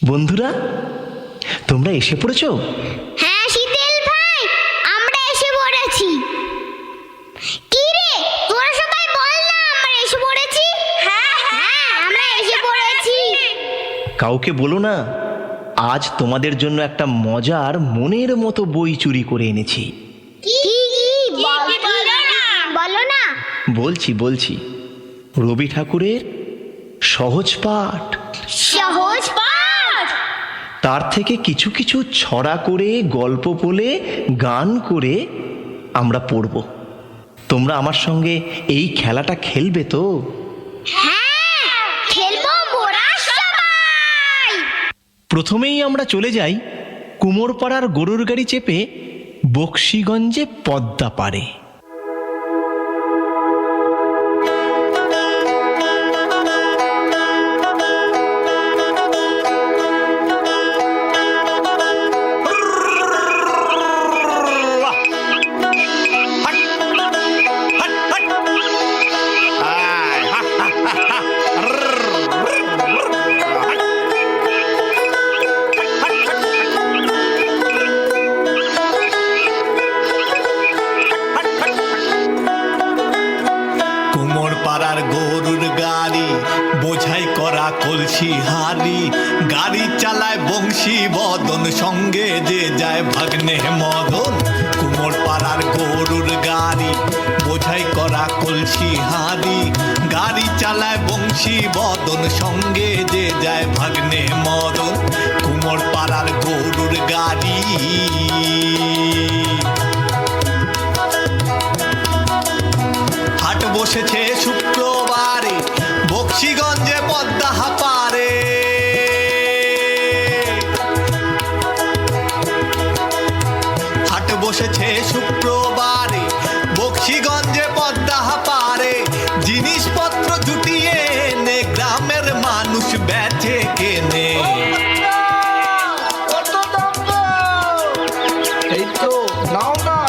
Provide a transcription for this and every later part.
বন্ধুরা, তোমরা এসে পড়েছো? হ্যাঁ শীতেল ভাই, আমরা এসে পড়েছি। কি রে, তোরা সবাই বল না আমরা এসে পড়েছি। হ্যাঁ হ্যাঁ, আমরা এসে পড়েছি। কাউকে বলো না, আজ তোমাদের জন্য একটা মজার মনের মতো বই চুরি করে এনেছি। কি বলো না। বলছি রবি ঠাকুরের সহজ পাঠ। সহজ পাঠ? তার থেকে কিছু কিছু ছড়া করে, গল্প বলে, গান করে আমরা পড়ব। তোমরা আমার সঙ্গে এই খেলাটা খেলবে তো? হ্যাঁ, খেলবো মোরা সবাই। প্রথমেই আমরা চলে যাই কুমোরপাড়ার গরুর গাড়ি চেপে বক্সিগঞ্জে পদ্মা পাড়ে। কুমোরপাড়ার গরুর গাড়ি, বোঝাই করা কলসি হাড়ি, গাড়ি চালায় বংশী বদন, সঙ্গে যে যায় ভাগ্নে মদন। কুমোরপাড়ার গরুর গাড়ি, বোঝাই করা কলসি হাড়ি, গাড়ি চালায় বংশী বদন, সঙ্গে যে যায় ভাগ্নে মদন। কুমোরপাড়ার গরুর গাড়ি। হাট বসেছে শুক্রবারে, বক্সিগঞ্জে পদ্মা পারে। হাট বসেছে শুক্রবারে, বক্সিগঞ্জে পদ্মা পারে। জিনিসপত্র জুটিয়ে এনে গ্রামের মানুষ বেচে কেনে।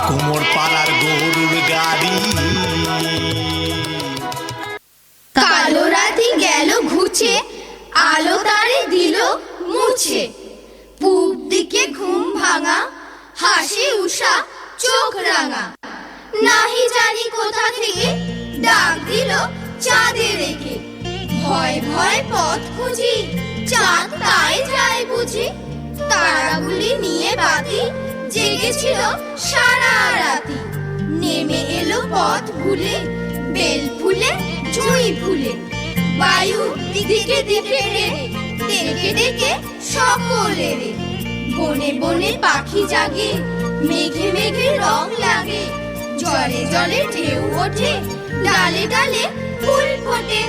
কুমোরপাড়ার গরুর গাড়ি। কালো রাতি গেল ঘুচে, আলো তারে দিল মুছে। পূব দিকে ঘুম ভাঙা, হাসি উষা চোখ রাঙা। নাহি জানি কোথা থেকে ডাক দিল চাঁদে রেখে। ভয় ভয় পথ খুঁজি, চাঁদ তাই যায় বুঝি। তারাগুলি নিয়ে বাতি, জেগেছিল সারা রাতি। নেমে এলো পথ ভুলে, বেল ফুলে জুঁই ফুলে। বায়ু দিকে দিকে রে, ডেকে ডেকে সকলে রে। বনে বনে পাখি জাগে, মেঘে মেঘে রং লাগে। জলে জলে ঢেউ ওঠে, ডালে ডালে ফুল ফোটে।